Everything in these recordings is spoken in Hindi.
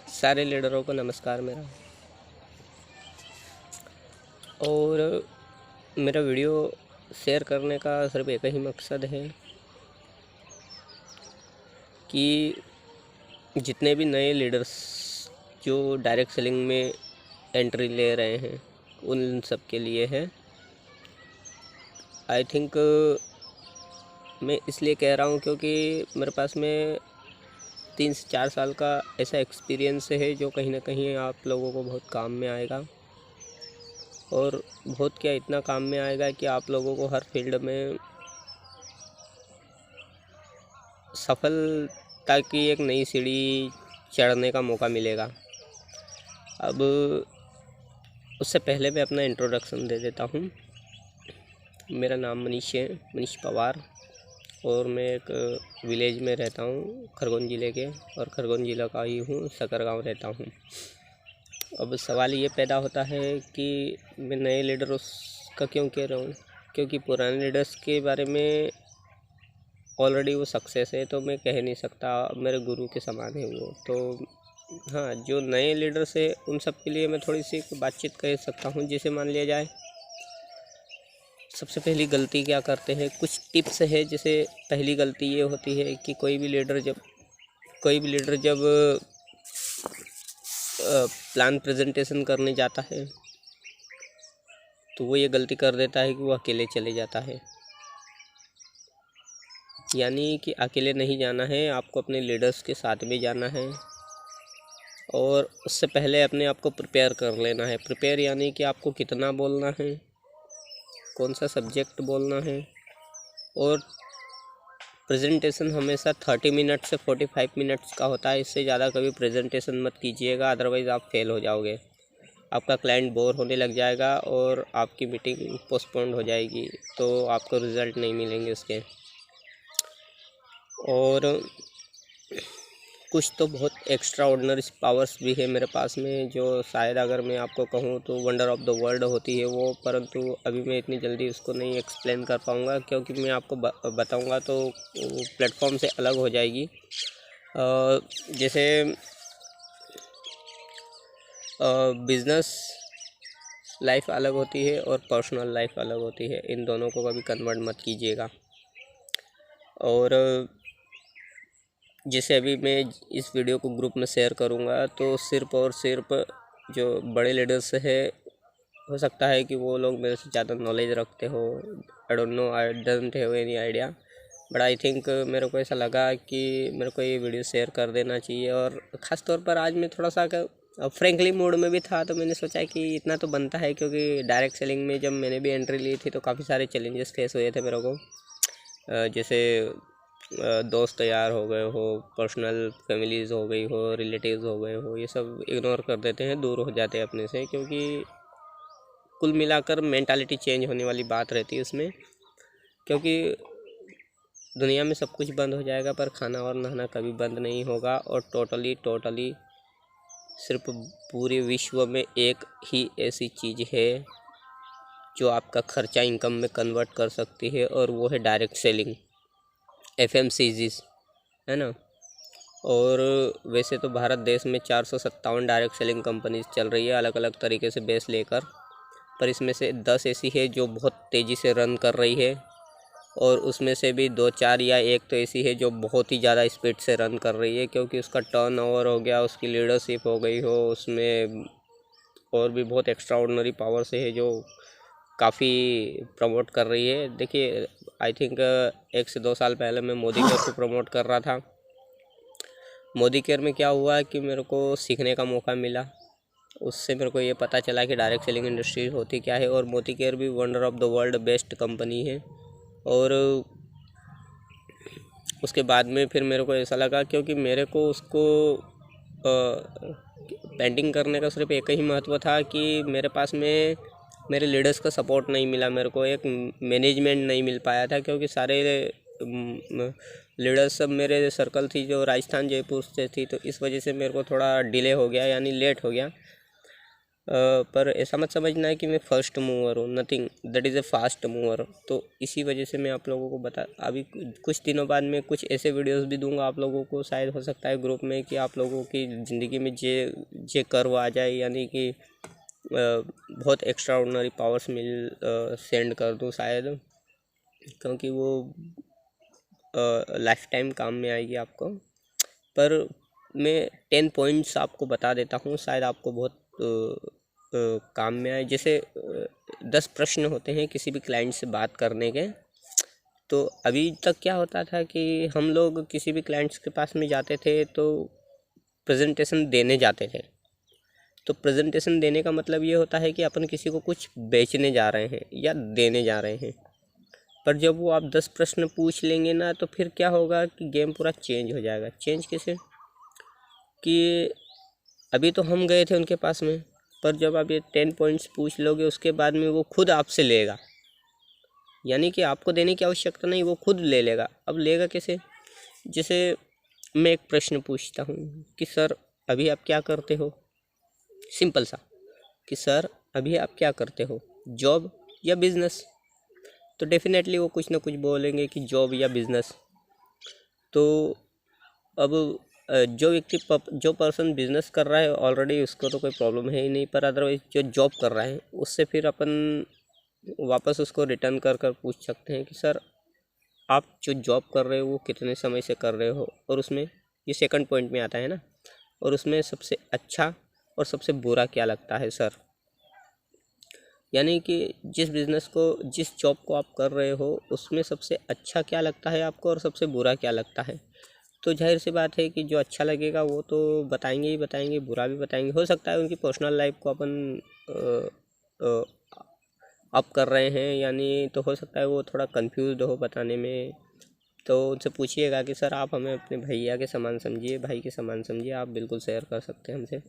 सारे लीडरों को नमस्कार मेरा। और मेरा वीडियो शेयर करने का सिर्फ एक ही मकसद है कि जितने भी नए लीडर्स जो डायरेक्ट सेलिंग में एंट्री ले रहे हैं उन सब के लिए है। आई थिंक मैं इसलिए कह रहा हूँ क्योंकि मेरे पास में 3 से 4 साल का ऐसा एक्सपीरियंस है जो कहीं ना कहीं आप लोगों को बहुत काम में आएगा। और बहुत क्या, इतना काम में आएगा कि आप लोगों को हर फील्ड में सफलता की एक नई सीढ़ी चढ़ने का मौका मिलेगा। अब उससे पहले मैं अपना इंट्रोडक्शन दे देता हूँ। मेरा नाम मनीष है, मनीष पवार, और मैं एक विलेज में रहता हूँ खरगोन ज़िले के, और खरगोन ज़िला का ही हूँ, सकरगांव गाँव रहता हूँ। अब सवाल ये पैदा होता है कि मैं नए लीडर्स का क्यों कह रहा हूँ, क्योंकि पुराने लीडर्स के बारे में ऑलरेडी वो सक्सेस है तो मैं कह नहीं सकता, मेरे गुरु के समान है वो। तो हाँ, जो नए लीडर्स है उन सब के लिए मैं थोड़ी सी बातचीत कर सकता हूँ। जैसे मान लिया जाए, सबसे पहली गलती क्या करते हैं, कुछ टिप्स है। जैसे पहली गलती ये होती है कि कोई भी लीडर जब प्लान प्रेजेंटेशन करने जाता है तो वो ये गलती कर देता है कि वो अकेले चले जाता है। यानी कि अकेले नहीं जाना है, आपको अपने लीडर्स के साथ में जाना है। और उससे पहले अपने आप को प्रिपेयर कर लेना है। प्रिपेयर यानी कि आपको कितना बोलना है, कौन सा सब्जेक्ट बोलना है। और प्रेजेंटेशन हमेशा 30 मिनट से 45 मिनट्स का होता है। इससे ज़्यादा कभी प्रेजेंटेशन मत कीजिएगा, अदरवाइज़ आप फेल हो जाओगे। आपका क्लाइंट बोर होने लग जाएगा और आपकी मीटिंग पोस्टपोन्ड हो जाएगी, तो आपको रिज़ल्ट नहीं मिलेंगे उसके। और कुछ तो बहुत एक्स्ट्रा ऑर्डिनरी पावर्स भी है मेरे पास में, जो शायद अगर मैं आपको कहूँ तो वंडर ऑफ द वर्ल्ड होती है वो, परंतु अभी मैं इतनी जल्दी उसको नहीं एक्सप्लेन कर पाऊँगा, क्योंकि मैं आपको बताऊँगा तो प्लेटफॉर्म से अलग हो जाएगी। जैसे बिज़नेस लाइफ अलग होती है और पर्सनल लाइफ अलग होती है, इन दोनों को कभी कन्वर्ट मत कीजिएगा। और जैसे अभी मैं इस वीडियो को ग्रुप में शेयर करूँगा तो सिर्फ़ और सिर्फ जो बड़े लीडर्स है, हो सकता है कि वो लोग मेरे से ज़्यादा नॉलेज रखते हो। I don't know, I don't have any idea, but I think मेरे को ऐसा लगा कि मेरे को ये वीडियो शेयर कर देना चाहिए। और ख़ास तौर पर आज मैं थोड़ा सा फ्रेंकली मूड में भी था, तो मैंने सोचा कि इतना तो बनता है, क्योंकि डायरेक्ट सेलिंग में जब मैंने भी एंट्री ली थी तो काफ़ी सारे चैलेंजेस फेस हुए थे मेरे को। जैसे दोस्त यार हो गए हो, पर्सनल फैमिलीज़ हो गई हो, रिलेटिव्स हो गए हो, ये सब इग्नोर कर देते हैं, दूर हो जाते हैं अपने से, क्योंकि कुल मिलाकर मेंटालिटी चेंज होने वाली बात रहती है उसमें। क्योंकि दुनिया में सब कुछ बंद हो जाएगा पर खाना और नहाना कभी बंद नहीं होगा। और टोटली सिर्फ पूरे विश्व में एक ही ऐसी चीज़ है जो आपका खर्चा इनकम में कन्वर्ट कर सकती है, और वो है डायरेक्ट सेलिंग, FMCGs, है ना। और वैसे तो भारत देश में 457 डायरेक्ट सेलिंग कंपनीज चल रही है, अलग अलग तरीके से बेस लेकर, पर इसमें से 10 ऐसी है जो बहुत तेज़ी से रन कर रही है, और उसमें से भी 2-4 या एक तो ऐसी है जो बहुत ही ज़्यादा स्पीड से रन कर रही है, क्योंकि उसका टर्नओवर हो गया, उसकी लीडरशिप हो गई हो उसमें, और भी बहुत एक्स्ट्रा ऑर्डिनरी पावर से है जो काफ़ी प्रमोट कर रही है। देखिए, आई थिंक 1 से 2 साल पहले मैं मोदी केयर को प्रमोट कर रहा था। मोदी केयर में क्या हुआ कि मेरे को सीखने का मौका मिला, उससे मेरे को ये पता चला कि डायरेक्ट सेलिंग इंडस्ट्री होती क्या है। और मोदी केयर भी wonder of the world best company है। और उसके बाद में फिर मेरे को ऐसा लगा, क्योंकि मेरे को उसको पेंटिंग करने का सिर्फ एक ही महत्व था कि मेरे पास में मेरे लीडर्स का सपोर्ट नहीं मिला, मेरे को एक मैनेजमेंट नहीं मिल पाया था, क्योंकि सारे लीडर्स सब मेरे सर्कल थी जो राजस्थान जयपुर से थी, तो इस वजह से मेरे को थोड़ा डिले हो गया, यानी लेट हो गया। पर ऐसा मत समझना है कि मैं फर्स्ट मूवर हूँ, nothing, that is a fast mover. तो इसी वजह से मैं आप लोगों को अभी कुछ दिनों बाद मैं कुछ ऐसे वीडियोस भी दूंगा आप लोगों को, शायद हो सकता है ग्रुप में, कि आप लोगों की ज़िंदगी में जे कर्व आ जाए, यानी कि बहुत एक्स्ट्रा ऑर्डिनरी पावर्स सेंड कर दूँ शायद, क्योंकि वो लाइफ टाइम काम में आएगी आपको। पर मैं 10 पॉइंट्स आपको बता देता हूँ, शायद आपको बहुत काम में आए। जैसे 10 प्रश्न होते हैं किसी भी क्लाइंट से बात करने के। तो अभी तक क्या होता था कि हम लोग किसी भी क्लाइंट्स के पास में जाते थे तो प्रेजेंटेशन देने जाते थे। तो प्रेजेंटेशन देने का मतलब ये होता है कि अपन किसी को कुछ बेचने जा रहे हैं या देने जा रहे हैं। पर जब वो आप 10 प्रश्न पूछ लेंगे ना, तो फिर क्या होगा कि गेम पूरा चेंज हो जाएगा। चेंज कैसे? कि अभी तो हम गए थे उनके पास में, पर जब आप ये 10 पॉइंट्स पूछ लोगे, उसके बाद में वो खुद आपसे लेगा, यानी कि आपको देने की आवश्यकता नहीं, वो खुद ले लेगा। अब लेगा कैसे? जैसे मैं एक प्रश्न पूछता हूँ कि सर अभी आप क्या करते हो, सिंपल सा, कि सर अभी आप क्या करते हो, जॉब या बिजनेस? तो डेफिनेटली वो कुछ ना कुछ बोलेंगे कि जॉब या बिजनेस। तो अब जो पर्सन बिजनेस कर रहा है ऑलरेडी, उसको तो कोई प्रॉब्लम है ही नहीं। पर अदरवाइज जो जॉब कर रहा है, उससे फिर अपन वापस उसको रिटर्न कर कर पूछ सकते हैं कि सर आप जो जॉब कर रहे हो वो कितने समय से कर रहे हो, और उसमें ये सेकंड पॉइंट में आता है ना, और उसमें सबसे अच्छा और सबसे बुरा क्या लगता है सर। यानी कि जिस जॉब को आप कर रहे हो उसमें सबसे अच्छा क्या लगता है आपको, और सबसे बुरा क्या लगता है। तो जाहिर सी बात है कि जो अच्छा लगेगा वो तो बताएंगे ही बताएंगे, बुरा भी बताएंगे। हो सकता है उनकी पर्सनल लाइफ को अपन अप कर रहे हैं, यानी तो हो सकता है वो थोड़ा कंफ्यूज हो बताने में। तो उनसे पूछिएगा कि सर आप हमें अपने भैया के समान समझिए, भाई के समान समझिए, आप बिल्कुल शेयर कर सकते हैं हमसे।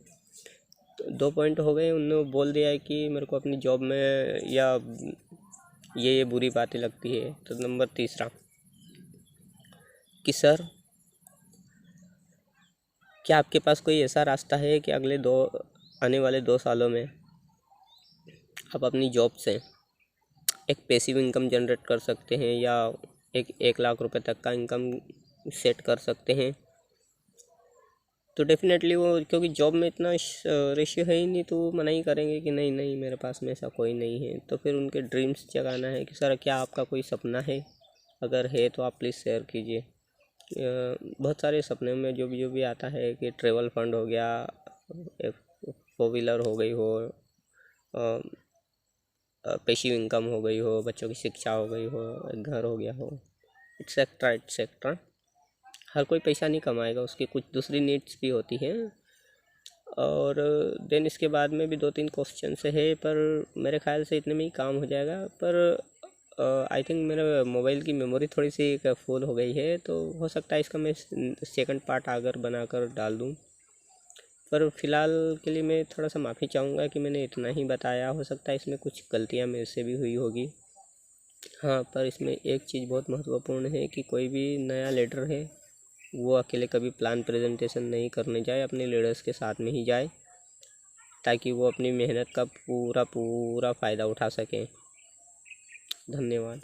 तो 2 पॉइंट हो गए। उन्होंने बोल दिया है कि मेरे को अपनी जॉब में या ये बुरी बातें लगती है। तो नंबर तीसरा कि सर क्या आपके पास कोई ऐसा रास्ता है कि आने वाले 2 सालों में आप अपनी जॉब से एक पैसिव इनकम जनरेट कर सकते हैं, या 1 लाख रुपए तक का इनकम सेट कर सकते हैं? तो डेफिनेटली वो, क्योंकि जॉब में इतना रेशियो है ही नहीं, तो वो मना ही करेंगे कि नहीं नहीं मेरे पास में ऐसा कोई नहीं है। तो फिर उनके ड्रीम्स जगाना है कि सर क्या आपका कोई सपना है, अगर है तो आप प्लीज़ शेयर कीजिए। बहुत सारे सपने में जो भी आता है कि ट्रेवल फंड हो गया, एक 4 व्हीलर हो गई हो, पैसिव इनकम हो गई हो, बच्चों की शिक्षा हो गई हो, एक घर हो गया हो, एट्सेट्रा एट्सेट्रा। हर कोई पैसा नहीं कमाएगा, उसकी कुछ दूसरी नीड्स भी होती हैं। और देन इसके बाद में भी 2-3 क्वेश्चन से है, पर मेरे ख्याल से इतने में ही काम हो जाएगा। पर आई थिंक मेरे मोबाइल की मेमोरी थोड़ी सी फुल हो गई है, तो हो सकता है इसका मैं सेकंड पार्ट अगर बनाकर डाल दूँ। पर फ़िलहाल के लिए मैं थोड़ा सा माफ़ी चाहूँगा कि मैंने इतना ही बताया। हो सकता है इसमें कुछ गलतियाँ मेरे से भी हुई होगी। हाँ, पर इसमें एक चीज़ बहुत महत्वपूर्ण है कि कोई भी नया लीडर है वो अकेले कभी प्लान प्रेजेंटेशन नहीं करने जाए, अपने लीडर्स के साथ में ही जाए, ताकि वो अपनी मेहनत का पूरा पूरा फ़ायदा उठा सकें। धन्यवाद।